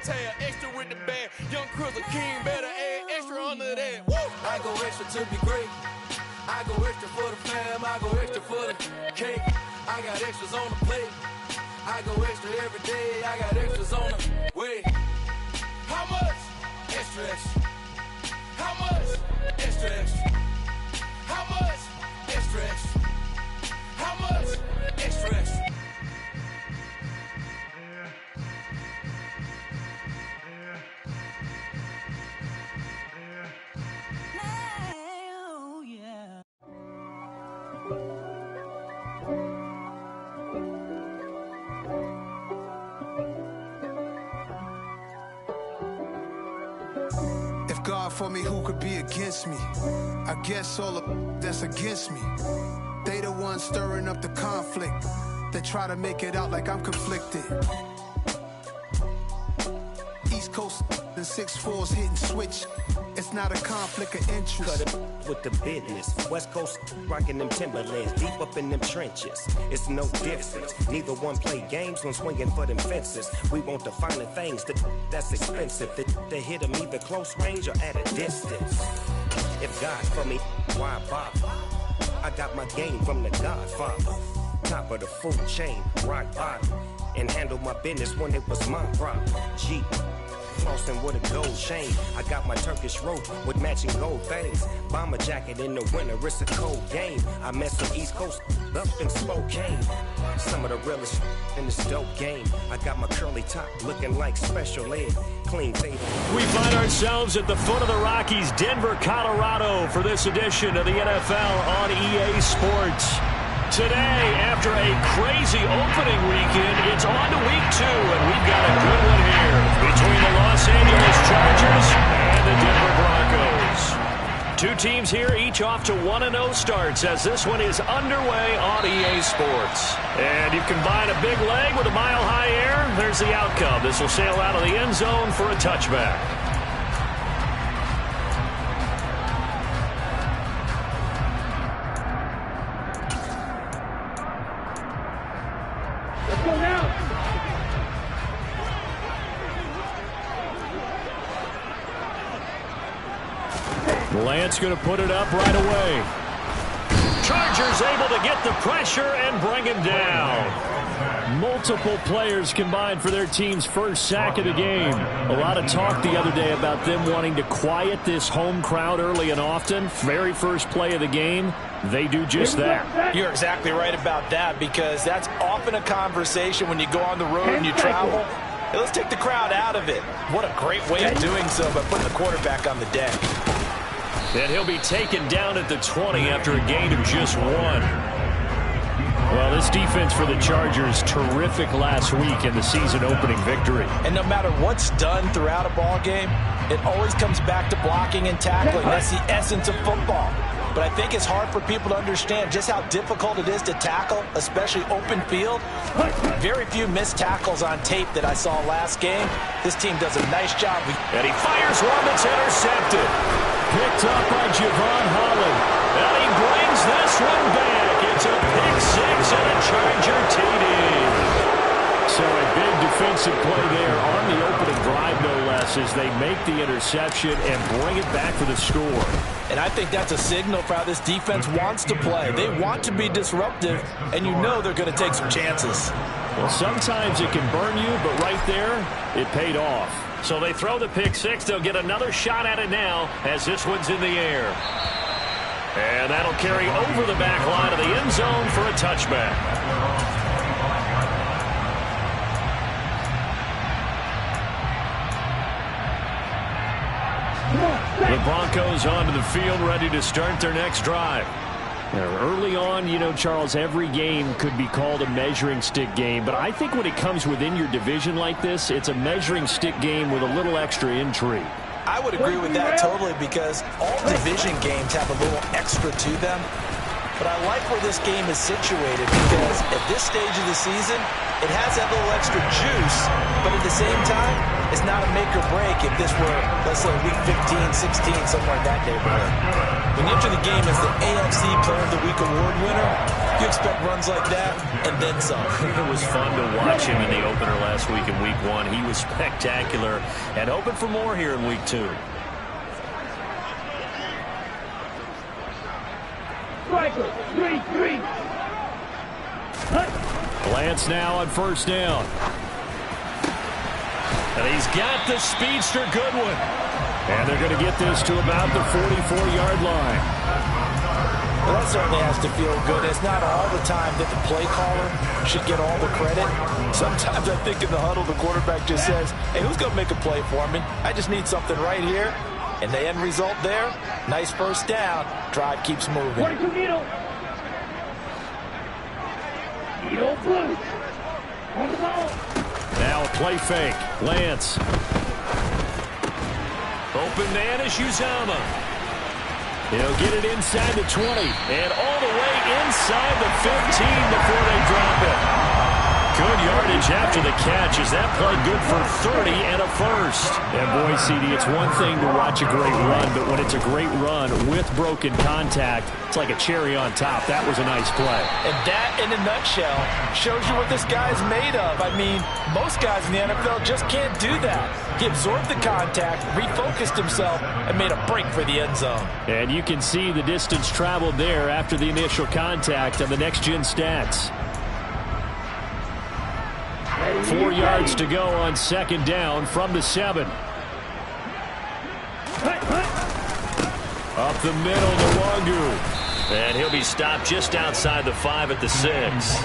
tail, extra with the bag. Young Chris, a king, better add extra under that. Woo! I go extra to be great. I go extra for the fam, I go extra for the cake. I got extras on the plate. I go extra every day, I got extras on the way. How much? Extra, extra. How much? Extra, extra. How much? Extra, extra. How much? Extra, extra. God for me, who could be against me? I guess all of that's against me. They the ones stirring up the conflict. They try to make it out like I'm conflicted. East Coast and 6'4's hitting switch. It's not a conflict of interest. Cut it with the business. West Coast rocking them Timberlands, deep up in them trenches. It's no difference. Neither one play games when swinging for them fences. We want the finer things that's expensive. They hit them either close range or at a distance. If God's for me, why bother? I got my game from the Godfather. Top of the food chain, rock bottom. And handle my business when it was my problem. G. Flossing with a gold chain. I got my Turkish rope with matching gold things. Bomber jacket in the winter, it's a cold game. I met some East Coast up in Spokane. Some of the realest in this dope game. I got my curly top looking like special ed. Clean fade. We find ourselves at the foot of the Rockies, Denver, Colorado, for this edition of the NFL on EA Sports. Today, after a crazy opening weekend, it's on to week 2, and we've got a good one here between the Los Angeles Chargers and the Denver Broncos. Two teams here, each off to 1-0 starts as this one is underway on EA Sports. And you combine a big leg with a mile-high air, there's the outcome. This will sail out of the end zone for a touchback. Lance going to put it up right away. Chargers able to get the pressure and bring him down. Multiple players combined for their team's first sack of the game. A lot of talk the other day about them wanting to quiet this home crowd early and often. Very first play of the game, they do just that. You're exactly right about that, because that's often a conversation when you go on the road and you travel. Hey, let's take the crowd out of it. What a great way of doing so by putting the quarterback on the deck. And he'll be taken down at the 20 after a gain of just 1. Well, this defense for the Chargers, terrific last week in the season-opening victory. And no matter what's done throughout a ball game, it always comes back to blocking and tackling. That's the essence of football. But I think it's hard for people to understand just how difficult it is to tackle, especially open field. Very few missed tackles on tape that I saw last game. This team does a nice job. And he fires one that's intercepted. Picked up by Javon Holland. And he brings this one back. It's a pick 6 and a Charger TD. So a big defensive play there on the opening drive, no less, as they make the interception and bring it back for the score. And I think that's a signal for how this defense wants to play. They want to be disruptive, and you know they're going to take some chances. Well, sometimes it can burn you, but right there, it paid off. So they throw the pick 6. They'll get another shot at it now as this one's in the air. And that'll carry over the back line of the end zone for a touchback. The Broncos onto the field, ready to start their next drive. Now, early on, you know, Charles, every game could be called a measuring stick game, but I think when it comes within your division like this, it's a measuring stick game with a little extra intrigue. I would agree with that totally, because all division games have a little extra to them. But I like where this game is situated, because at this stage of the season, it has that little extra juice, but at the same time, It's not a make or break if this were, let's say, week 15, 16, somewhere in that neighborhood. When you enter the game as the AFC Player of the Week award winner, you expect runs like that and then some. It was fun to watch him in the opener last week in week 1. He was spectacular and hoping for more here in week 2. Striker, 3-3. Lance now on first down. And he's got the speedster Goodwin. And they're going to get this to about the 44-yard line. Well, that certainly has to feel good. It's not all the time that the play caller should get all the credit. Sometimes I think in the huddle, the quarterback just says, hey, who's going to make a play for me? I just need something right here. And the end result there, nice first down. Drive keeps moving. 42 Needle. Needle blue. On the ball. Now a play fake. Lance. Open man is Uzama. He'll get it inside the 20 and all the way inside the 15 before they drop it. Good yardage after the catch as that play good for 30 and a first. And boy, CD, it's one thing to watch a great run, but when it's a great run with broken contact, it's like a cherry on top. That was a nice play. And that, in a nutshell, shows you what this guy's made of. I mean, most guys in the NFL just can't do that. He absorbed the contact, refocused himself, and made a break for the end zone. And you can see the distance traveled there after the initial contact on the next-gen stats. 4 yards to go on second down from the 7. Up the middle to Wangu. And he'll be stopped just outside the 5 at the 6.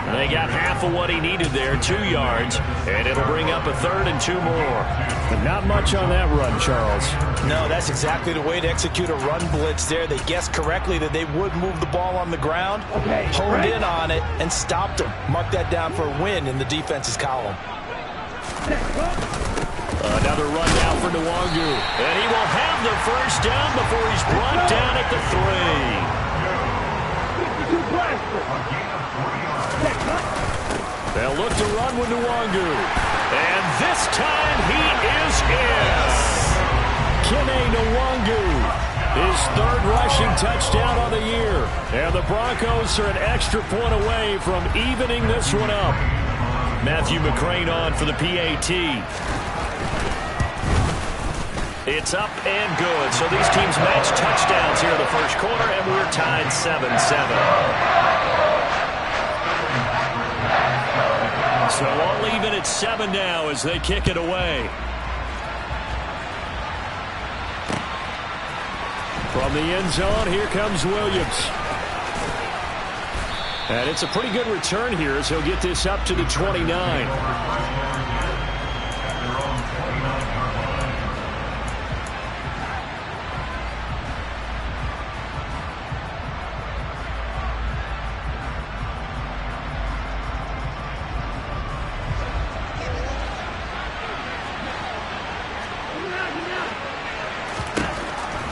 They got half of what he needed there, 2 yards, and it'll bring up a 3rd and 2 more. But not much on that run, Charles. No, that's exactly the way to execute a run blitz there. They guessed correctly that they would move the ball on the ground, honed in on it, and stopped him. Mark that down for a win in the defense's column. Another run down for Nwangu. And he will have the first down before he's brought down at the 3. They'll look to run with Nwangu. And this time he is in. Kene Nwangu, his 3rd rushing touchdown on the year. And the Broncos are an extra point away from evening this one up. Matthew McCrane on for the PAT. It's up and good. So these teams match touchdowns here in the first quarter, and we're tied 7-7. So all even at 7 now as they kick it away. From the end zone, here comes Williams. And it's a pretty good return here as he'll get this up to the 29.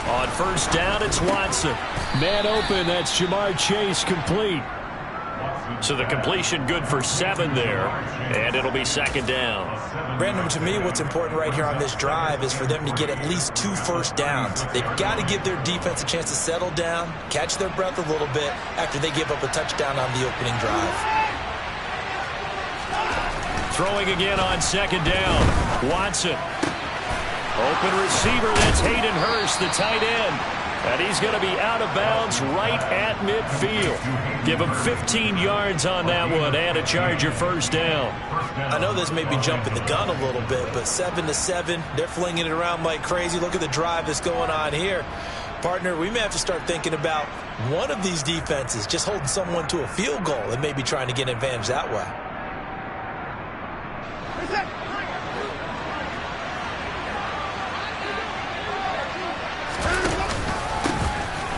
On first down, it's Watson. Man open, that's Jamar Chase complete. So the completion good for 7 there, and it'll be second down. Brandon, to me, what's important right here on this drive is for them to get at least 2 first downs. They've got to give their defense a chance to settle down, catch their breath a little bit after they give up a touchdown on the opening drive. Throwing again on second down. Watson. Open receiver, that's Hayden Hurst, the tight end. And he's going to be out of bounds right at midfield. Give him 15 yards on that one and a Charger first down. I know this may be jumping the gun a little bit, but 7-7, they're flinging it around like crazy. Look at the drive that's going on here. Partner, we may have to start thinking about one of these defenses just holding someone to a field goal and maybe trying to get an advantage that way.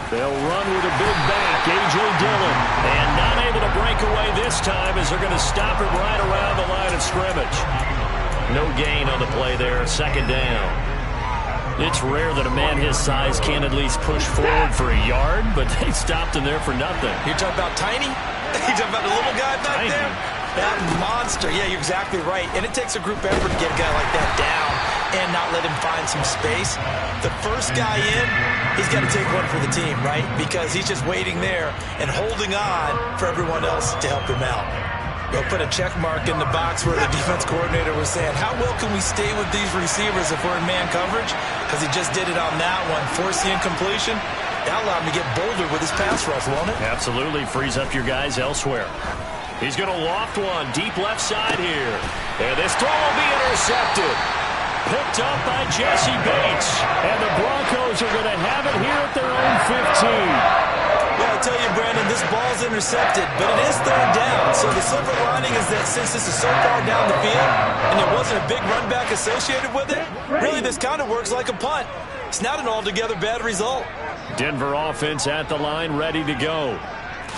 They'll run with a big back, A.J. Dillon. And not able to break away this time as they're going to stop him right around the line of scrimmage. No gain on the play there, second down. It's rare that a man his size can at least push forward for a yard, but they stopped him there for nothing. You're talking about Tiny? You're talking about the little guy back there? That monster. Yeah, you're exactly right. And it takes a group effort to get a guy like that down. not let him find some space. The first guy in, he's got to take one for the team, right? Because he's just waiting there and holding on for everyone else to help him out. They'll put a check mark in the box where the defense coordinator was saying, how well can we stay with these receivers if we're in man coverage? Because he just did it on that one. Force the incompletion. That allowed him to get bolder with his pass rush, won't it? Absolutely. Frees up your guys elsewhere. He's going to loft one deep left side here. And this throw will be intercepted. Picked up by Jesse Bates. And the Broncos are going to have it here at their own 15. Well, I tell you, Brandon, this ball's intercepted, but it is third down. So the silver lining is that since this is so far down the field and there wasn't a big run back associated with it, really this kind of works like a punt. It's not an altogether bad result. Denver offense at the line, ready to go.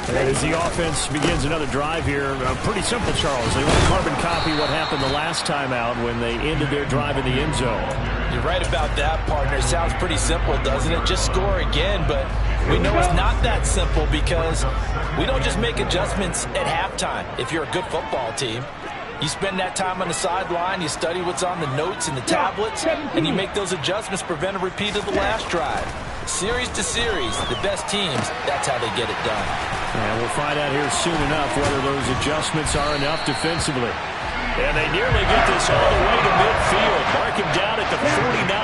And as the offense begins another drive here, pretty simple, Charles. They want to carbon copy what happened the last time out when they ended their drive in the end zone. You're right about that, partner. It sounds pretty simple, doesn't it? Just score again, but we know it's not that simple because we don't just make adjustments at halftime. If you're a good football team, you spend that time on the sideline, you study what's on the notes and the tablets, and you make those adjustments, prevent a repeat of the last drive. Series to series, the best teams, that's how they get it done. And we'll find out here soon enough whether those adjustments are enough defensively. And they nearly get this all the way to midfield. Mark him down at the 49.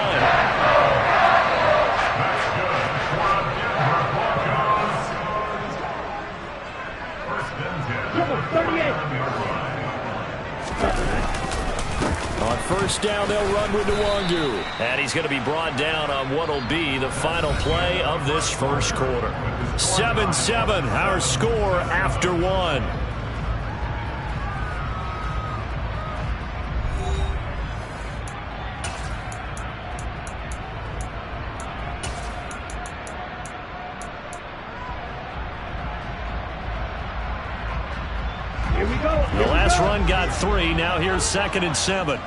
On first down, they'll run with Nwangu. And he's going to be brought down on what will be the final play of this first quarter. 7-7, our score after one. Here we go. The last run got 3. Now here's 2nd and 7.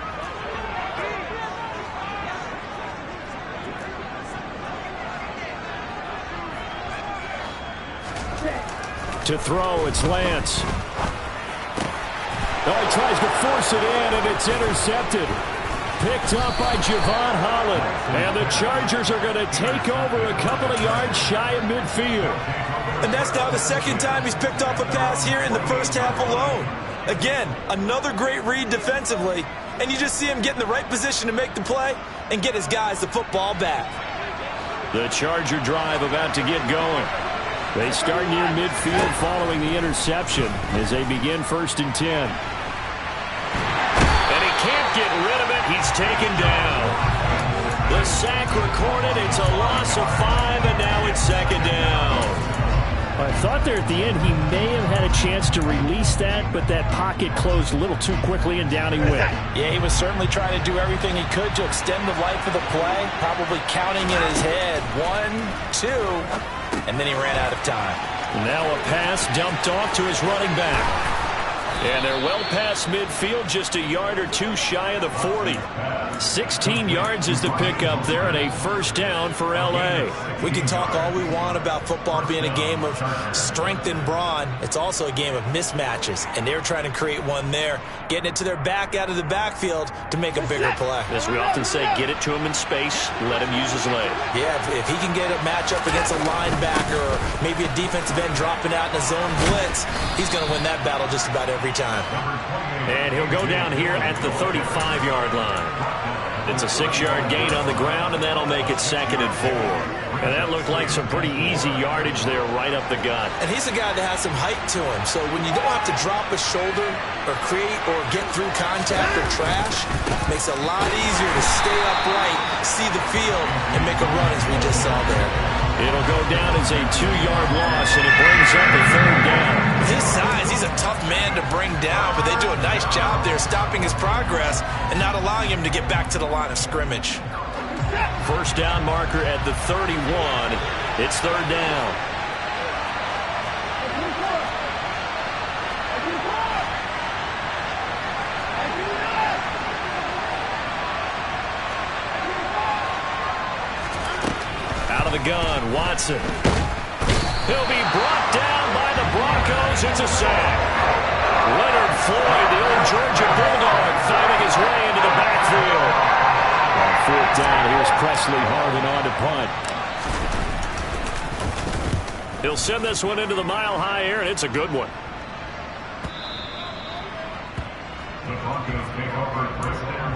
To throw, it's Lance. Oh, he tries to force it in, and it's intercepted. Picked up by Javon Holland. And the Chargers are going to take over a couple of yards shy of midfield. And that's now the second time he's picked off a pass here in the first half alone. Again, another great read defensively, and you just see him get in the right position to make the play and get his guys the football back. The Charger drive about to get going. They start near midfield following the interception as they begin 1st and 10. And he can't get rid of it. He's taken down. The sack recorded. It's a loss of 5, and now it's 2nd down. I thought there at the end he may have had a chance to release that, but that pocket closed a little too quickly, and down he went. Yeah, he was certainly trying to do everything he could to extend the life of the play, probably counting in his head 1, 2, and then he ran out of time. Now a pass dumped off to his running back. And they're well past midfield, just a yard or 2 shy of the 40. 16 yards is the pickup there, and a first down for L.A. We can talk all we want about football being a game of strength and brawn. It's also a game of mismatches, and they're trying to create one there, getting it to their back out of the backfield to make a bigger play. As we often say, get it to him in space, let him use his leg. Yeah, if he can get a matchup against a linebacker or maybe a defensive end dropping out in a zone blitz, he's going to win that battle just about every time. And he'll go down here at the 35-yard line. It's a 6-yard gain on the ground, and that'll make it 2nd and 4. And that looked like some pretty easy yardage there right up the gut. And he's a guy that has some height to him, so when you don't have to drop a shoulder or create or get through contact or trash, it makes it a lot easier to stay upright, see the field, and make a run as we just saw there. It'll go down as a 2-yard loss, and it brings up a 3rd down. With his size, he's a tough man to bring down, but they do a nice job there stopping his progress and not allowing him to get back to the line of scrimmage. First down marker at the 31. It's 3rd down. Out of the gun, Watson. He'll be brought down by the Broncos. It's a sack. Leonard Floyd, the old Georgia Bulldog, fighting his way into the backfield. On brought down. Here's Presley Harvin on to punt. He'll send this one into the mile-high air, and it's a good one. The Broncos take over first down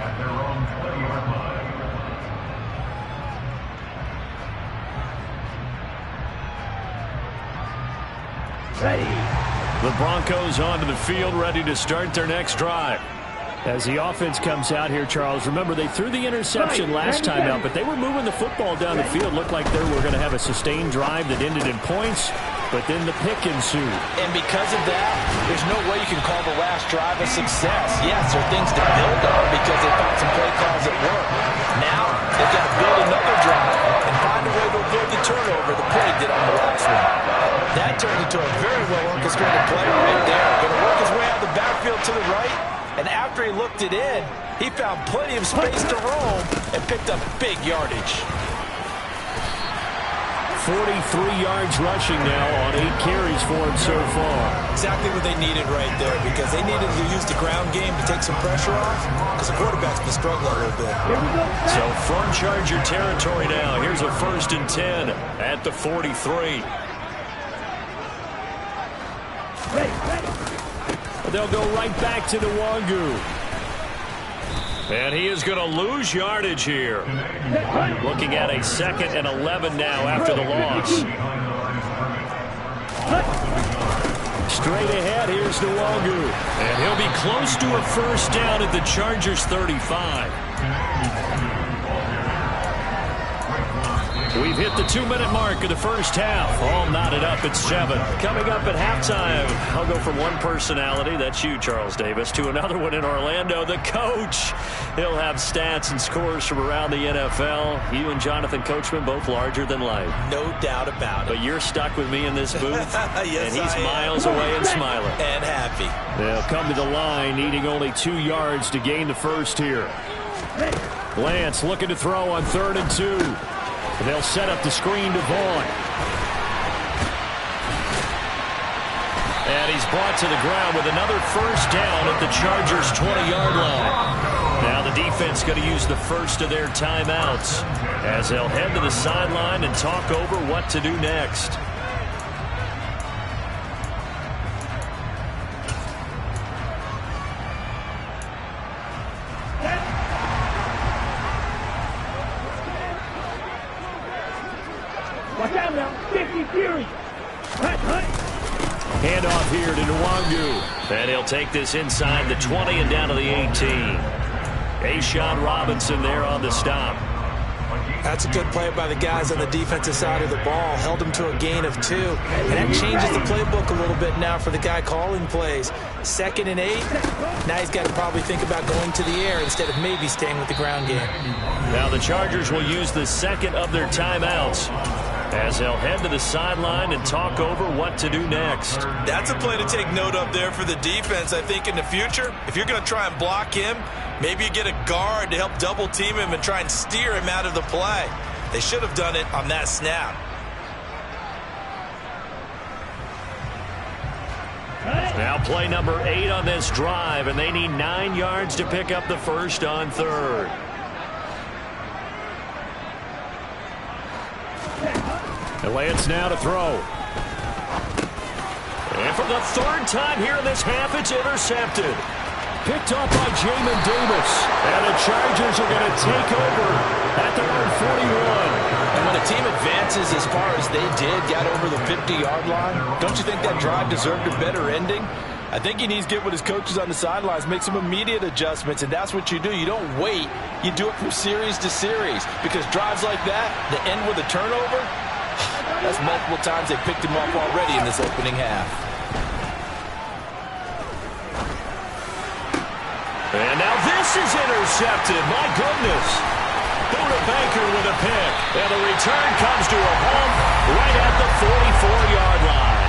at their own 20-yard line. Ready. The Broncos onto the field, ready to start their next drive. As the offense comes out here, Charles, remember they threw the interception last time out, but they were moving the football down the field. Looked like they were going to have a sustained drive that ended in points, but then the pick ensued. And because of that, there's no way you can call the last drive a success. Yes, there are things to build on because they found some play calls that work. Now, they've got to build another drive and find a way to avoid the turnover the play did on the last one. That turned into a very well-orchestrated play right there. Going to work his way out of the backfield to the right, and after he looked it in, he found plenty of space to roam and picked up big yardage. 43 yards rushing now on 8 carries for him so far. Exactly what they needed right there, because they needed to use the ground game to take some pressure off, because the quarterback's been struggling a little bit. So from Charger territory now, here's a 1st and 10 at the 43. They'll go right back to Nwangu. And he is going to lose yardage here. Looking at a 2nd and 11 now after the loss. Straight ahead, here's Nwangu. And he'll be close to a 1st down at the Chargers 35. We've hit the 2-minute mark of the first half. All knotted up at 7. Coming up at halftime, I'll go from one personality, that's you, Charles Davis, to another one in Orlando, the coach. He'll have stats and scores from around the NFL. You and Jonathan Coachman, both larger than life. No doubt about it. But you're stuck with me in this booth, yes, and he's miles away and smiling. And happy. They'll come to the line, needing only 2 yards to gain the first here. Lance looking to throw on 3rd and 2. They'll set up the screen to Vaughn. And he's brought to the ground with another 1st down at the Chargers' 20-yard line. Now the defense going to use the first of their timeouts as they'll head to the sideline and talk over what to do next. Handoff here to Nwangu. And he'll take this inside the 20 and down to the 18. A'Shawn Robinson there on the stop. That's a good play by the guys on the defensive side of the ball. Held him to a gain of 2. And that changes the playbook a little bit now for the guy calling plays. 2nd and 8. Now he's got to probably think about going to the air instead of maybe staying with the ground game. Now the Chargers will use the 2nd of their timeouts as they'll head to the sideline and talk over what to do next. That's a play to take note of there for the defense, I think, in the future. If you're going to try and block him, maybe you get a guard to help double team him and try and steer him out of the play. They should have done it on that snap. Now play number 8 on this drive, and they need 9 yards to pick up the first on 3rd. Lance now to throw. And for the 3rd time here in this half, it's intercepted. Picked up by Jamin Davis. And the Chargers are going to take over at their own 41. And when a team advances as far as they did, got over the 50-yard line, don't you think that drive deserved a better ending? I think he needs to get with his coaches on the sidelines, make some immediate adjustments, and that's what you do. You don't wait. You do it from series to series, because drives like that end with a turnover, that's multiple times they picked him up already in this opening half. And now this is intercepted. My goodness. Buda Baker with a pick. And the return comes to a halt right at the 44-yard line.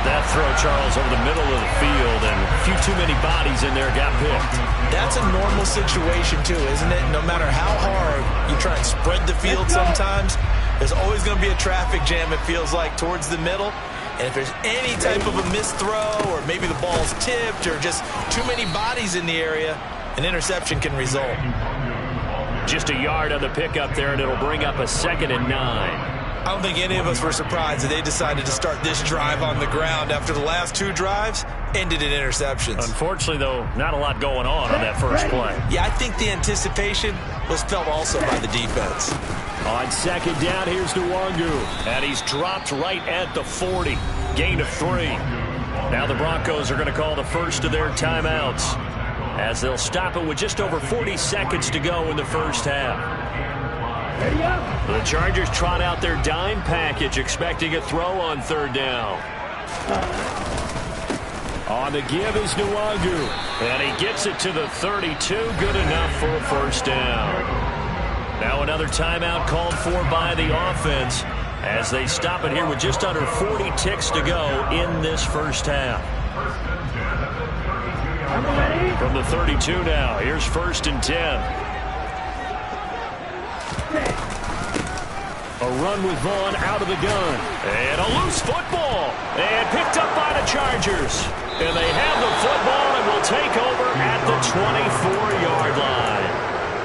That throw, Charles, over the middle of the field, and a few too many bodies in there got picked. That's a normal situation, too, isn't it? No matter how hard you try and spread the field sometimes, there's always going to be a traffic jam, it feels like, towards the middle. And if there's any type of a missed throw, or maybe the ball's tipped, or just too many bodies in the area, an interception can result. Just a yard on the pickup there, and it'll bring up a 2nd and 9. I don't think any of us were surprised that they decided to start this drive on the ground after the last 2 drives ended in interceptions. Unfortunately, though, not a lot going on that first play. Yeah, I think the anticipation was felt also by the defense. On 2nd down, here's Nwangu, and he's dropped right at the 40. Gain of 3. Now the Broncos are going to call the first of their timeouts as they'll stop it with just over 40 seconds to go in the first half. The Chargers trot out their dime package, expecting a throw on 3rd down. On the give is Nwangu, and he gets it to the 32. Good enough for a first down. Now another timeout called for by the offense as they stop it here with just under 40 ticks to go in this first half. From the 32 now, here's 1st and 10. A run with Vaughn out of the gun. And a loose football. And picked up by the Chargers. And they have the football and will take over at the 24-yard line.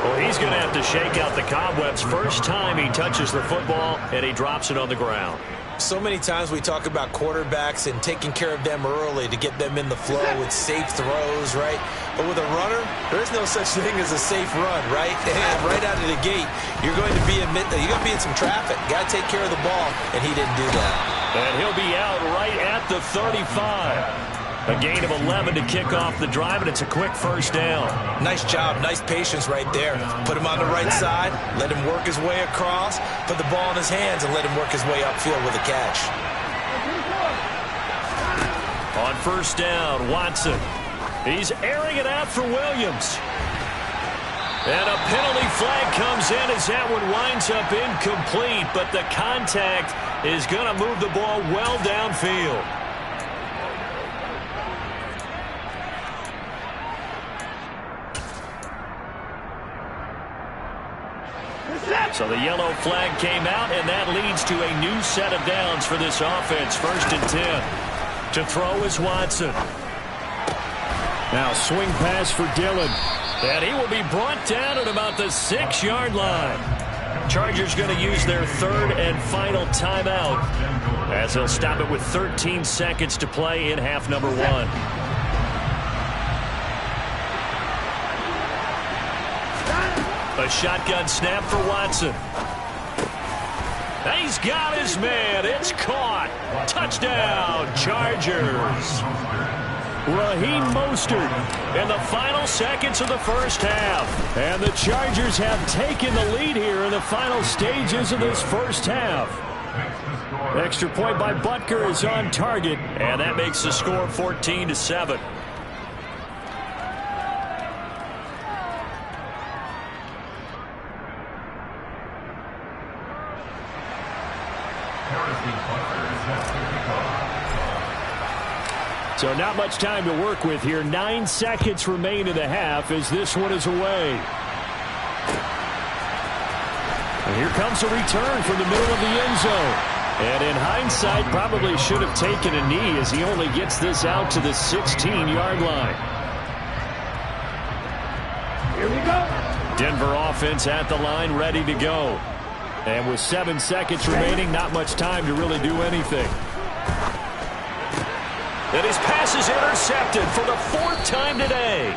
Well, he's going to have to shake out the cobwebs first time he touches the football, and he drops it on the ground. So many times we talk about quarterbacks and taking care of them early to get them in the flow with safe throws, right? But with a runner, there's no such thing as a safe run, right? And right out of the gate, you're going to be in some traffic. Got to take care of the ball, and he didn't do that. And he'll be out right at the 35. A gain of 11 to kick off the drive, and it's a quick first down. Nice job, nice patience right there. Put him on the right side, let him work his way across, put the ball in his hands, and let him work his way upfield with a catch. On 1st down, Watson. He's airing it out for Williams. And a penalty flag comes in as that one winds up incomplete, but the contact is going to move the ball well downfield. So the yellow flag came out, and that leads to a new set of downs for this offense. 1st and 10. To throw is Watson. Now swing pass for Dillon. And he will be brought down at about the 6-yard line. Chargers going to use their 3rd and final timeout as they'll stop it with 13 seconds to play in half number 1. A shotgun snap for Watson. He's got his man. It's caught. Touchdown, Chargers. Raheem Mostert in the final seconds of the first half. And the Chargers have taken the lead here in the final stages of this first half. Extra point by Butker is on target, and that makes the score 14-7. So not much time to work with here. 9 seconds remain in the half as this one is away. And here comes a return from the middle of the end zone. And in hindsight, probably should have taken a knee as he only gets this out to the 16-yard line. Here we go. Denver offense at the line, ready to go. And with 7 seconds remaining, not much time to really do anything. And his pass is intercepted for the 4th time today.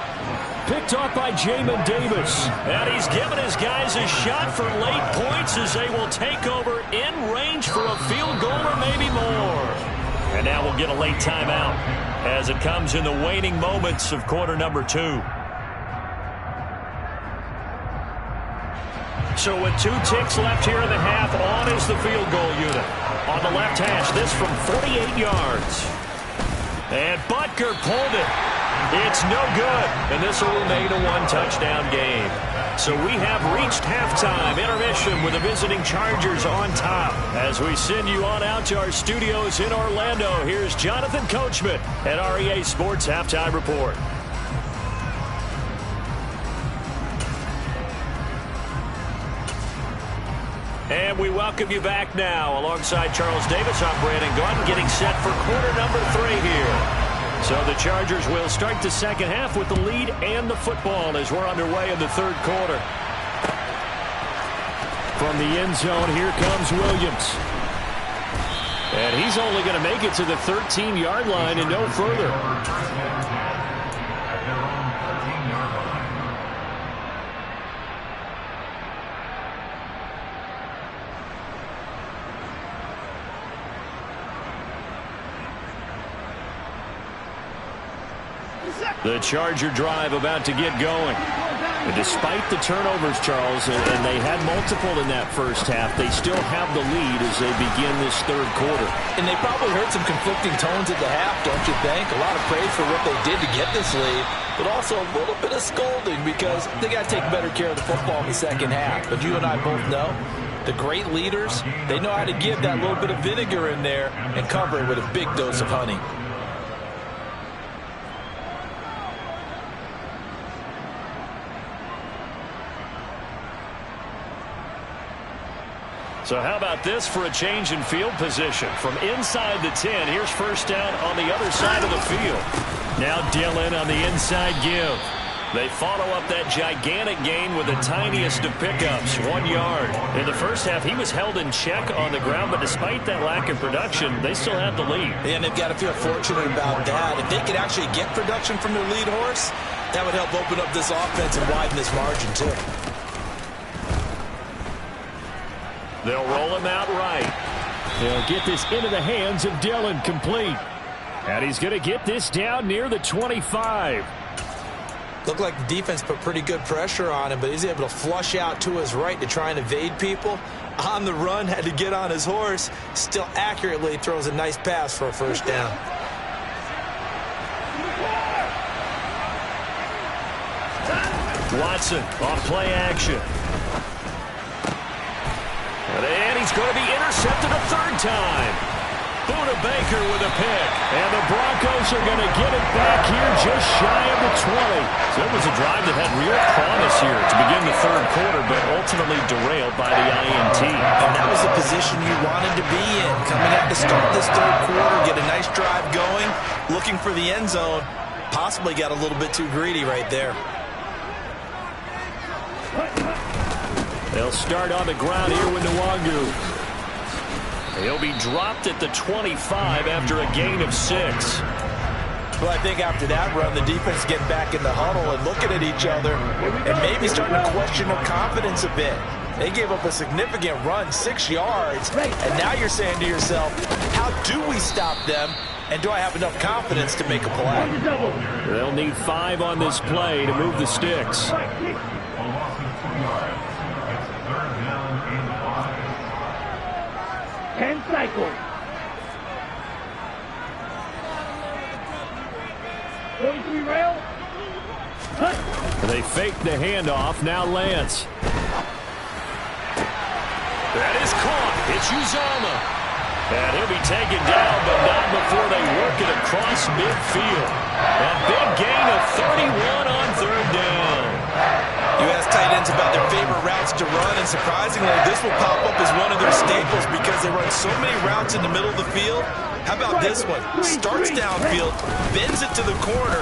Picked off by Jamin Davis. And he's given his guys a shot for late points as they will take over in range for a field goal or maybe more. And now we'll get a late timeout as it comes in the waning moments of quarter number 2. So with 2 ticks left here in the half, on is the field goal unit. On the left hash, this from 48 yards. And Butker pulled it. It's no good. And this will remain a 1-touchdown game. So we have reached halftime intermission with the visiting Chargers on top. As we send you on out to our studios in Orlando, here's Jonathan Coachman at REA Sports Halftime Report. And we welcome you back now. Alongside Charles Davis, I'm Brandon Gordon, getting set for quarter number 3 here. So the Chargers will start the second half with the lead and the football as we're underway in the third quarter. From the end zone, here comes Williams. And he's only going to make it to the 13-yard line and no further. The Charger drive about to get going. And despite the turnovers, Charles, and they had multiple in that first half, they still have the lead as they begin this third quarter. And they probably heard some conflicting tones at the half, don't you think? A lot of praise for what they did to get this lead, but also a little bit of scolding because they got to take better care of the football in the second half. But you and I both know the great leaders, they know how to give that little bit of vinegar in there and cover it with a big dose of honey. So how about this for a change in field position? From inside the 10, here's first down on the other side of the field. Now Dillon on the inside give. They follow up that gigantic gain with the tiniest of pickups, 1 yard. In the first half, he was held in check on the ground, but despite that lack of production, they still have the lead. And they've got to feel fortunate about that. If they could actually get production from their lead horse, that would help open up this offense and widen this margin, too. They'll roll him out right. They'll get this into the hands of Dillon, complete. And he's going to get this down near the 25. Looked like the defense put pretty good pressure on him, but he's able to flush out to his right to try and evade people. On the run, had to get on his horse. Still accurately throws a nice pass for a first down. Watson off play action. And he's going to be intercepted a third time. Buda Baker with a pick. And the Broncos are going to get it back here just shy of the 20. So it was a drive that had real promise here to begin the third quarter, but ultimately derailed by the INT. And that was the position you wanted to be in. Coming out to start this third quarter, get a nice drive going, looking for the end zone. Possibly got a little bit too greedy right there. They'll start on the ground here with Nwangu. He'll be dropped at the 25 after a gain of 6. Well, I think after that run, the defense getting back in the huddle and looking at each other and maybe starting to question their confidence a bit. They gave up a significant run, 6 yards, and now you're saying to yourself, how do we stop them, and do I have enough confidence to make a play? They'll need 5 on this play to move the sticks. Ten cycles. 43 rail. They fake the handoff. Now Lance. That is caught. It's Uzomah. And he'll be taken down, but not before they work it across midfield. A big gain of 31 on third down. You ask tight ends about their favorite routes to run, and surprisingly, this will pop up as one of their staples because they run so many routes in the middle of the field. How about this one? Starts downfield, bends it to the corner,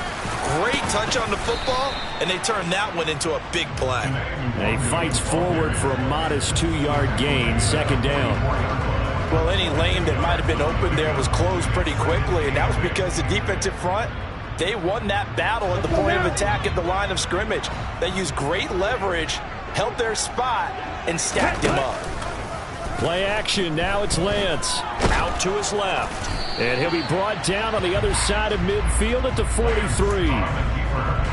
great touch on the football, and they turn that one into a big play. He fights forward for a modest 2-yard gain, second down. Well, any lane that might have been open there was closed pretty quickly, and that was because the defensive front, they won that battle at the point of attack at the line of scrimmage. They used great leverage, held their spot, and stacked him up. Play action. Now it's Lance. Out to his left. And he'll be brought down on the other side of midfield at the 43.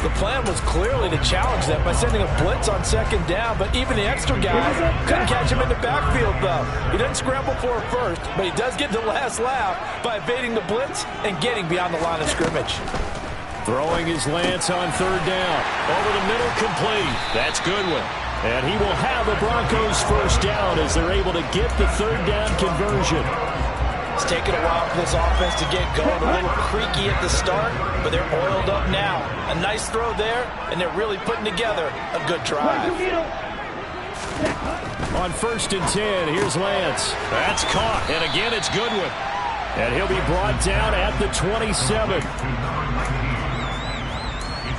The plan was clearly to challenge them by sending a blitz on second down, but even the extra guys couldn't catch him in the backfield, though. He doesn't scramble for it first, but he does get the last laugh by evading the blitz and getting beyond the line of scrimmage. Throwing his Lance on third down. Over the middle, complete. That's Goodwin. And he will have the Broncos first down as they're able to get the third down conversion. It's taken a while for this offense to get going. A little creaky at the start, but they're oiled up now. A nice throw there, and they're really putting together a good drive. On 1st and 10, here's Lance. That's caught, and again it's Goodwin. And he'll be brought down at the 27. It's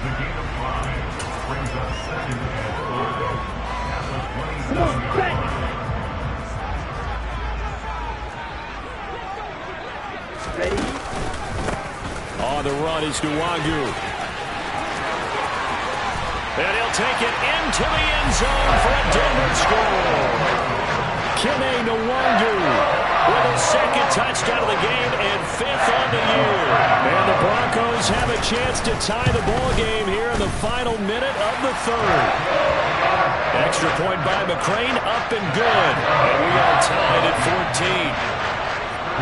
a gain of 5. Brings up second and 5. At the 27. On the run is Nwangu. And he'll take it into the end zone for a Denver score. Kene Nwangu with his second touchdown of the game and 5th on the year. And the Broncos have a chance to tie the ball game here in the final minute of the 3rd. Extra point by McCrane, up and good. And we are tied at 14.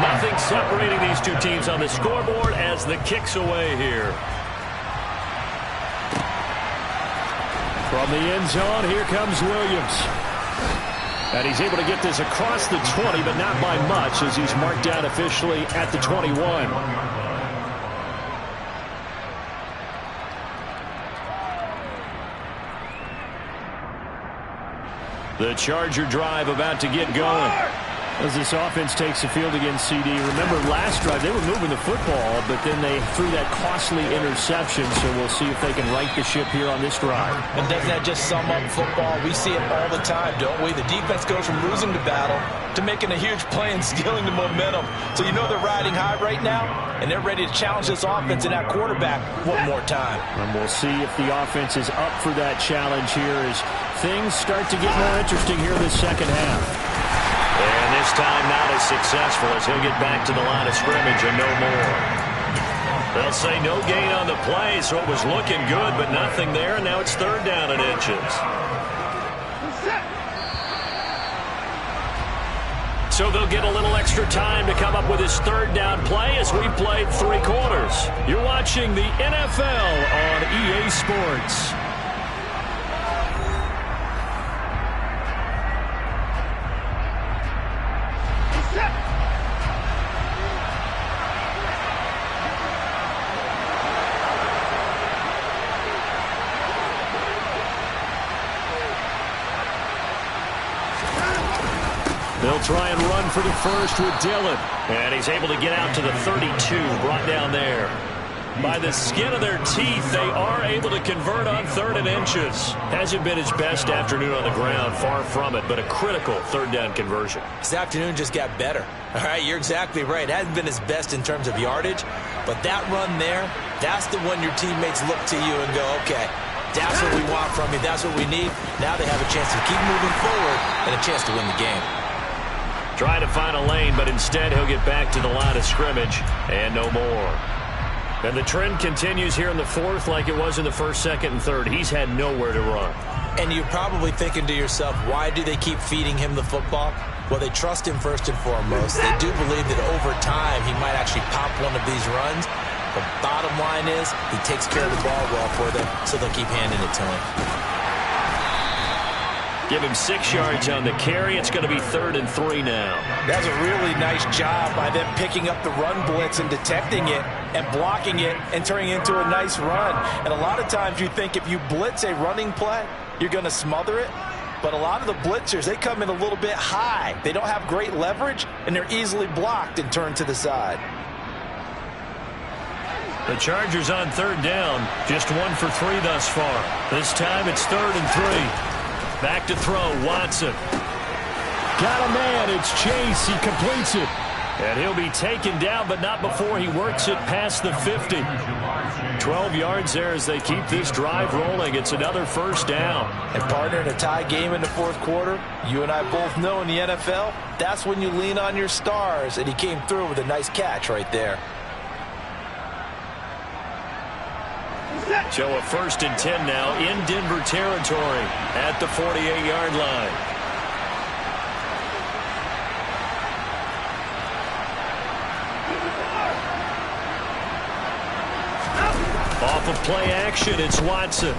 Nothing separating these two teams on the scoreboard as the kick's away here. From the end zone, here comes Williams. And he's able to get this across the 20, but not by much as he's marked down officially at the 21. The Charger drive about to get going. As this offense takes the field against CD. Remember last drive they were moving the football, but then they threw that costly interception, so we'll see if they can right the ship here on this drive. And doesn't that just sum up football? We see it all the time, don't we? The defense goes from losing the battle to making a huge play and stealing the momentum. So you know they're riding high right now, and they're ready to challenge this offense and that quarterback one more time. And we'll see if the offense is up for that challenge here as things start to get more interesting here in the second half. And this time not as successful as he'll get back to the line of scrimmage and no more. They'll say no gain on the play, so it was looking good, but nothing there, and now it's 3rd down and inches. So they'll get a little extra time to come up with his 3rd down play as we played 3 quarters. You're watching the NFL on EA Sports. They'll try and run for the first with Dillon. And he's able to get out to the 32, brought down there. By the skin of their teeth, they are able to convert on 3rd and inches. Hasn't been his best afternoon on the ground, far from it, but a critical 3rd down conversion. This afternoon just got better. All right, you're exactly right. It hasn't been his best in terms of yardage, but that run there, that's the one your teammates look to you and go, okay, that's what we want from you. That's what we need. Now they have a chance to keep moving forward and a chance to win the game. Trying to find a lane, but instead he'll get back to the line of scrimmage and no more. And the trend continues here in the 4th like it was in the 1st, 2nd, and 3rd. He's had nowhere to run. And you're probably thinking to yourself, why do they keep feeding him the football? Well, they trust him first and foremost. They do believe that over time he might actually pop one of these runs. The bottom line is he takes care of the ball well for them, so they'll keep handing it to him. Give him 6 yards on the carry. It's going to be 3rd and 3 now. That's a really nice job by them picking up the run blitz and detecting it and blocking it and turning it into a nice run. And a lot of times you think if you blitz a running play, you're going to smother it. But a lot of the blitzers, they come in a little bit high. They don't have great leverage, and they're easily blocked and turned to the side. The Chargers on 3rd down. Just 1 for 3 thus far. This time it's 3rd and 3. Back to throw, Watson. Got a man, it's Chase, he completes it. And he'll be taken down, but not before he works it past the 50. 12 yards there as they keep this drive rolling. It's another 1st down. And partner, in a tie game in the 4th quarter, you and I both know in the NFL, that's when you lean on your stars, and he came through with a nice catch right there. So a 1st and 10 now in Denver territory at the 48-yard line. Off of play action, it's Watson.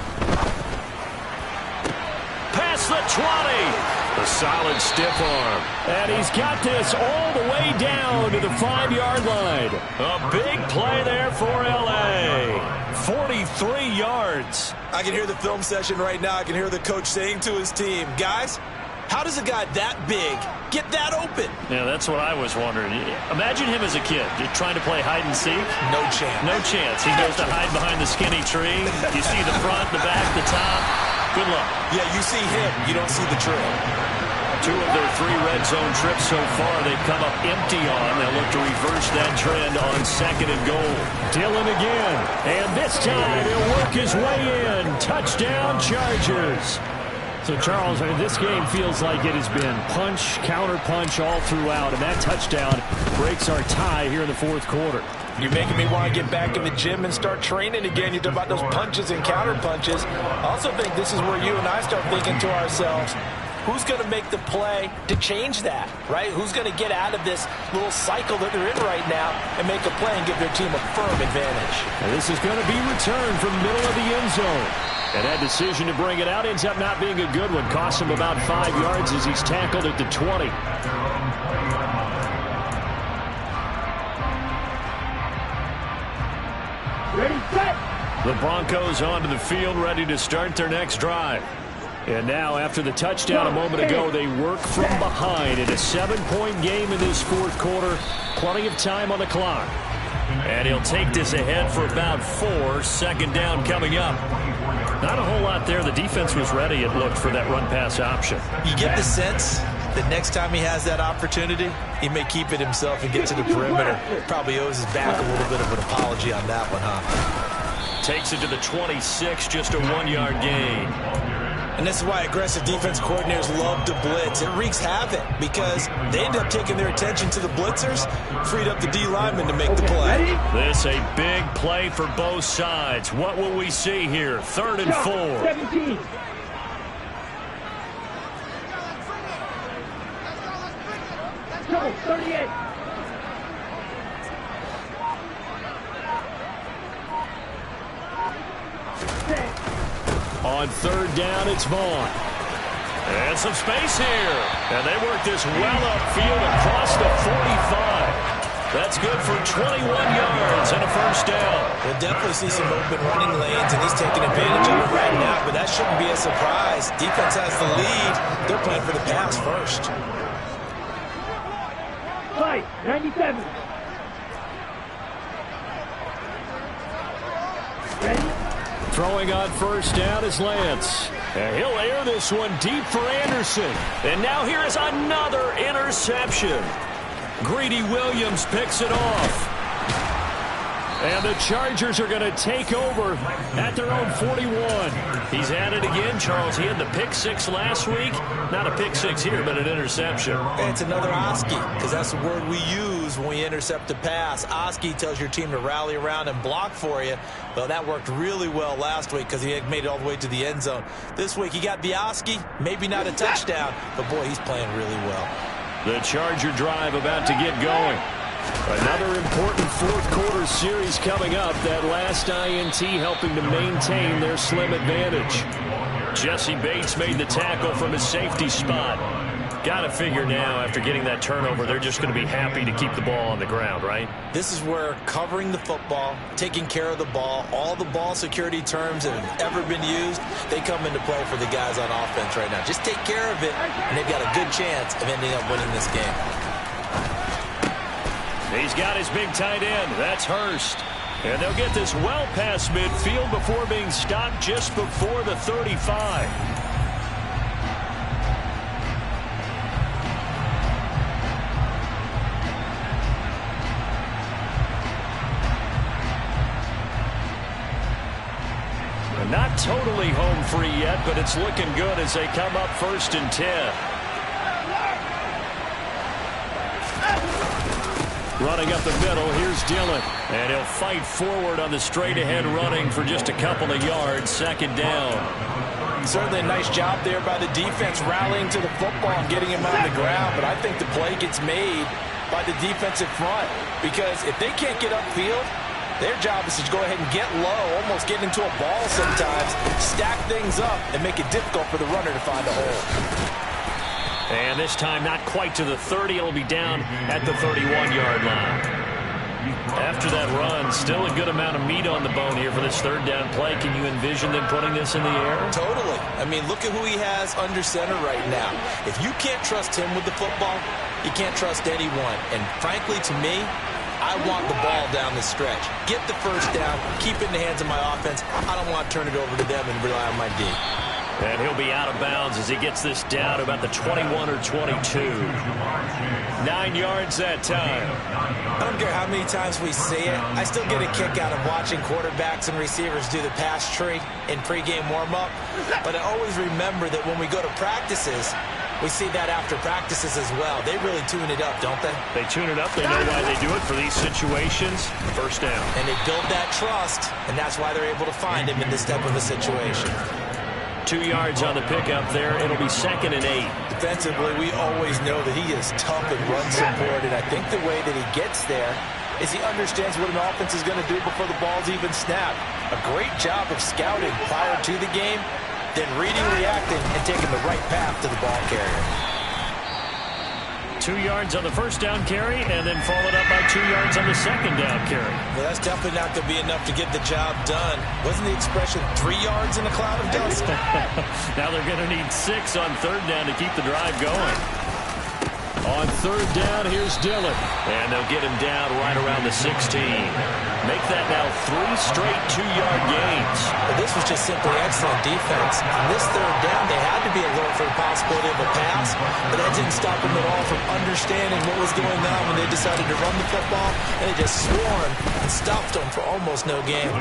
Past the 20. A solid stiff arm. And he's got this all the way down to the 5-yard line. A big play there for L.A. 43 yards. I can hear the film session right now. I can hear the coach saying to his team, guys, How does a guy that big get that open? Yeah, that's what I was wondering. Imagine him as a kid trying to play hide and seek. No chance. No chance. He goes to hide behind the skinny tree. You see the front, the back, the top. Good luck. Yeah, you see him. You don't see the trail. 2 of their 3 red zone trips so far, they've come up empty on. They'll look to reverse that trend on 2nd and goal. Dillon again. And this time, he'll work his way in. Touchdown, Chargers. So, Charles, this game feels like it has been punch, counter-punch all throughout. And that touchdown breaks our tie here in the 4th quarter. You're making me want to get back in the gym and start training again. You talk about those punches and counter-punches. I also think this is where you and I start thinking to ourselves, who's going to make the play to change that, right? Who's going to get out of this little cycle that they're in right now and make a play and give their team a firm advantage? And this is going to be returned from middle of the end zone. And that decision to bring it out ends up not being a good one. Costs him about 5 yards as he's tackled at the 20. Ready, set. The Broncos onto the field, ready to start their next drive. And now, after the touchdown a moment ago, they work from behind in a 7-point game in this 4th quarter. Plenty of time on the clock. And he'll take this ahead for about 4. 2nd down coming up. Not a whole lot there. The defense was ready, it looked, for that run-pass option. You get the sense that next time he has that opportunity, he may keep it himself and get to the perimeter. Probably owes his back a little bit of an apology on that one, huh? Takes it to the 26, just a 1-yard gain. And this is why aggressive defense coordinators love to blitz. It wreaks havoc because they end up taking their attention to the blitzers, freed up the D lineman to make the play. This a big play for both sides. What will we see here? 3rd and 4. 17. Go, 38. On 3rd down, it's Vaughn. And some space here. And they work this well upfield across the 45. That's good for 21 yards and a 1st down. We'll definitely see some open running lanes, and he's taking advantage of it right now, but that shouldn't be a surprise. Defense has the lead. They're playing for the pass first. Fight, 97. Ready? Throwing on 1st down is Lance. And he'll air this one deep for Anderson. And now here is another interception. Greedy Williams picks it off. And the Chargers are going to take over at their own 41. He's at it again, Charles. He had the pick 6 last week. Not a pick 6 here, but an interception. It's another Oski, because that's the word we use when we intercept a pass. Oski tells your team to rally around and block for you. Well, that worked really well last week because he had made it all the way to the end zone. This week, he got the Oski, maybe not a touchdown, but boy, he's playing really well. The Charger drive about to get going. Another important 4th quarter series coming up. That last INT helping to maintain their slim advantage. Jesse Bates made the tackle from his safety spot. Got to figure now, after getting that turnover, they're just going to be happy to keep the ball on the ground, right? This is where covering the football, taking care of the ball, all the ball security terms that have ever been used, they come into play for the guys on offense right now. Just take care of it, and they've got a good chance of ending up winning this game. He's got his big tight end. That's Hurst. And they'll get this well past midfield before being stopped just before the 35. Not totally home free yet, but it's looking good as they come up 1st and 10. Running up the middle, here's Dillon. And he'll fight forward on the straight-ahead running for just a couple of yards. 2nd down. Certainly a nice job there by the defense rallying to the football and getting him on the ground. But I think the play gets made by the defensive front because if they can't get upfield, their job is to go ahead and get low, almost get into a ball sometimes, stack things up, and make it difficult for the runner to find a hole. And this time not quite to the 30. It'll be down at the 31-yard line. After that run, still a good amount of meat on the bone here for this third down play. Can you envision them putting this in the air? Totally. I mean, look at who he has under center right now. If you can't trust him with the football, you can't trust anyone. And frankly, to me, I want the ball down the stretch. Get the first down, keep it in the hands of my offense. I don't want to turn it over to them and rely on my D. And he'll be out of bounds as he gets this down to about the 21 or 22. 9 yards that time. I don't care how many times we see it. I still get a kick out of watching quarterbacks and receivers do the pass tree in pregame warm-up. But I always remember that when we go to practices, we see that after practices as well. They really tune it up, don't they? They tune it up. They know why they do it for these situations. First down. And they build that trust, and that's why they're able to find him in this type of a situation. 2 yards on the pickup there. It'll be 2nd and 8. Defensively, we always know that he is tough and run support, and I think the way that he gets there is he understands what an offense is going to do before the ball's even snapped. A great job of scouting prior to the game, then reading, reacting, and taking the right path to the ball carrier. 2 yards on the first down carry, and then followed up by 2 yards on the second down carry. Well, that's definitely not going to be enough to get the job done. Wasn't the expression 3 yards in a cloud of dust? Now they're going to need 6 on third down to keep the drive going. On third down, here's Dillon. And they'll get him down right around the 16. Make that now 3 straight 2-yard gains. Well, this was just simply excellent defense. On this third down, they had to be alert for the possibility of a pass, but that didn't stop them at all from understanding what was going on when they decided to run the football, and they just swarmed and stopped them for almost no gain.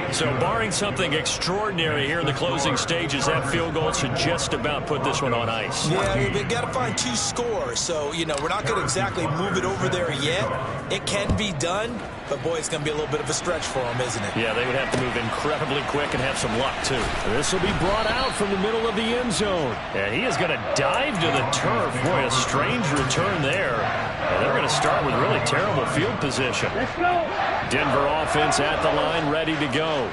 So barring something extraordinary here in the closing stages, that field goal should just about put this one on ice. Yeah, we've got to find 2 scores. So, you know, we're not going to exactly move it over there yet. It can be done, but, boy, it's going to be a little bit of a stretch for them, isn't it? Yeah, they would have to move incredibly quick and have some luck, too. This will be brought out from the middle of the end zone. And he is going to dive to the turf. Boy, a strange return there. And they're going to start with really terrible field position. Let's go. Denver offense at the line, ready to go.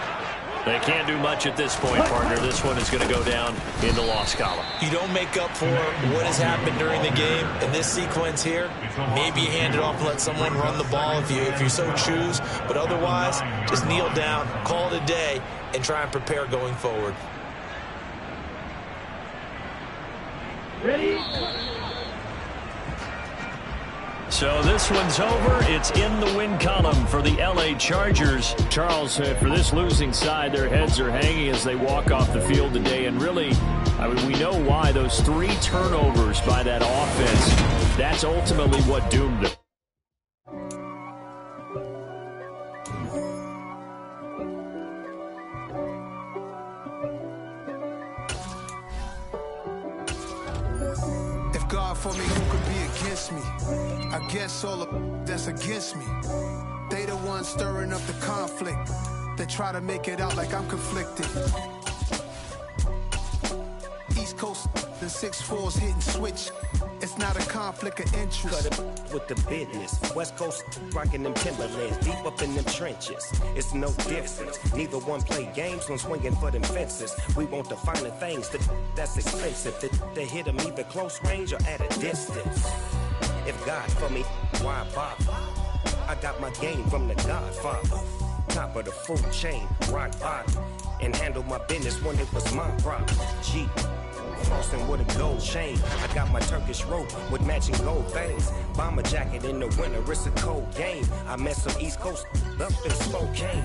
They can't do much at this point, partner. This one is going to go down in the loss column. You don't make up for what has happened during the game. In this sequence here, maybe you hand it off and let someone run the ball if you so choose. But otherwise, just kneel down, call it a day, and try and prepare going forward. Ready? So this one's over. It's in the win column for the LA Chargers. Charles, for this losing side, their heads are hanging as they walk off the field today. And really, I mean, we know why. Those 3 turnovers by that offense, that's ultimately what doomed them. If God for me, who could be against me? I guess all of that's against me. They the ones stirring up the conflict. They try to make it out like I'm conflicted. East Coast, the 6'4's hitting switch. It's not a conflict of interest. Cut it with the business. West Coast rocking them Timberlands, deep up in them trenches. It's no difference. Neither one play games when swinging for them fences. We want the finer things that's expensive. They hit them either close range or at a distance. If God for me, why bother? I got my game from the Godfather. Top of the food chain, rock bottom. And handle my business when it was my problem. G. Frosting with a gold chain. I got my Turkish rope with matching gold things. Bomber jacket in the winter, it's a cold game. I met some East Coast up in Spokane.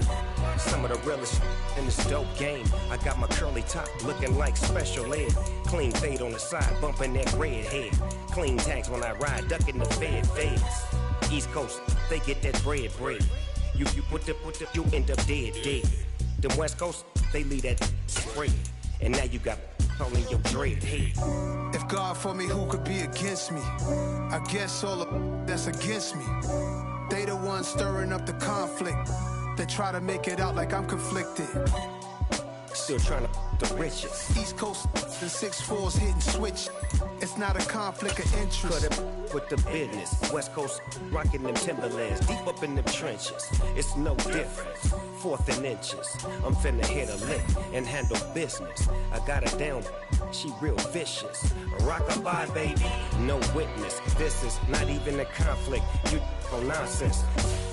Some of the realest in this dope game. I got my curly top looking like special ed. Clean fade on the side, bumping that red head. Clean tags when I ride, ducking the feds. East Coast, they get that bread. You put the, you end up dead. Them West Coast, they leave that spread. And now you got in your dread head. If God for me, who could be against me? I guess all of that's against me. They the ones stirring up the conflict. They try to make it out like I'm conflicted. still trying to the riches. East Coast and 6'4s hitting switch. It's not a conflict of interest. Cut it with the business. West Coast rocking them Timberlands, deep up in them trenches. It's no difference. 4th and inches. I'm finna hit a lick and handle business. I got her down, she real vicious. Rock-a-bye, baby, no witness. This is not even a conflict. You on nonsense.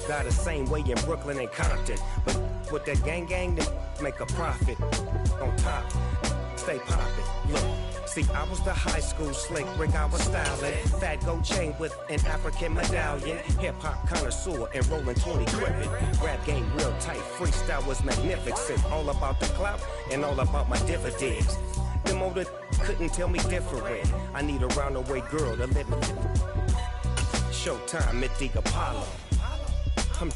Got the same way in Brooklyn and Compton, but with that gang, then make a profit. On top, stay poppin'. Look. See, I was the high school slick Rick, I was styling. Fat gold chain with an African medallion. Hip-hop connoisseur and rolling 20 gripping. Rap game real tight, freestyle was magnificent. All about the clout and all about my dividends. Them older couldn't tell me different. I need a roundaway girl to live in. Showtime at the Apollo. I'm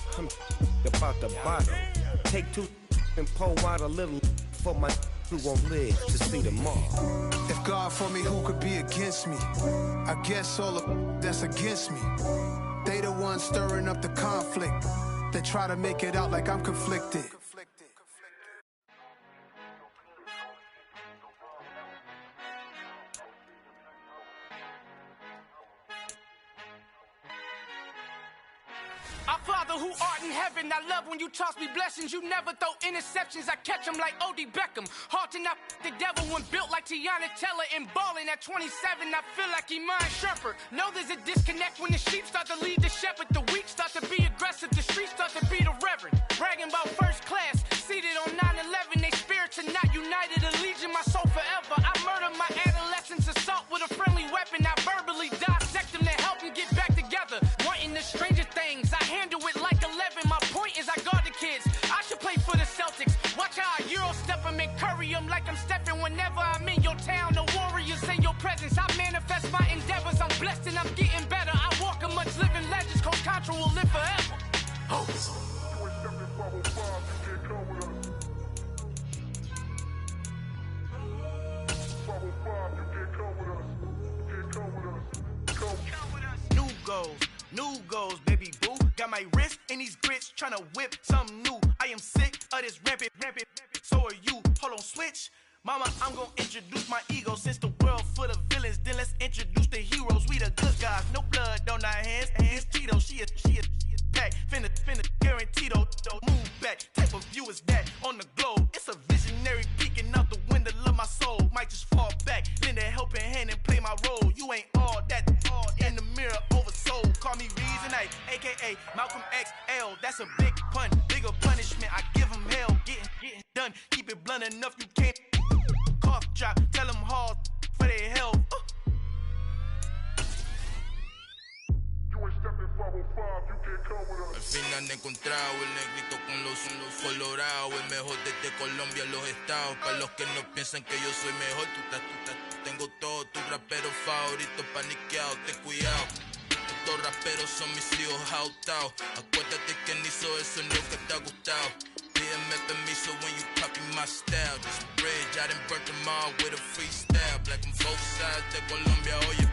about the bottle. Take 2 and pour out a little for my who won't live to see tomorrow. If God for me, who could be against me? I guess all of that's against me. They the ones stirring up the conflict. They try to make it out like I'm conflicted. Our Father who art in heaven, I love when you toss me blessings. You never throw interceptions, I catch them like O.D. Beckham. Hard to knock the devil when built like Tiana Teller. And balling at 27, I feel like Iman Shumpert. Know there's a disconnect when the sheep start to lead the shepherd. The weak start to be aggressive, the streets start to be the reverend. Bragging about first class, seated on 9/11. They spirits are not united, allegiance my soul forever. I murder my adolescence, assault with a friendly weapon. I verbally dissect them to help them get back together. Wanting the stranger things, I handle it like 11. My point is I guard the kids. I should play for the Celtics. Watch how I Euro step them and curry them like I'm stepping whenever I'm in your town. The warriors in your presence. I manifest my endeavors. I'm blessed and I'm getting better. I walk amongst living legends. Coach Contra will live forever. Oh. New goals, baby boo. Got my wrist in these grits, tryna whip something new. I am sick of this rampant. So are you. Hold on, switch. Mama, I'm gonna introduce my ego. Since the world full of villains, then let's introduce the heroes. We the good guys, no blood on our hands. It's Tito, she a pack. Finna guaranteed, move back. Type of view is that on the globe. It's a visionary peeking out the window of my soul. Might just fall back, lend a helping hand and play my role. You ain't all that, all in the mirror oversold. Call me Reasonite, aka Malcolm XL. That's a big pun, bigger punishment. I give him hell, getting done. Keep it blunt enough, you can't cough drop. Tell them hard for their health. Al fin han encontrado el negrito con los colorados, el mejor desde Colombia, los estados. Para los que no piensan que yo soy mejor, tengo todos tus raperos favoritos paniqueados, ten cuidado. Estos raperos son mis hijos jautados. Acuérdate que ni hizo eso en lo que te ha gustado. Pídeme permiso when you copy my style. This bridge, I done burnt them all with a freestyle. Black on both sides de Colombia, oye.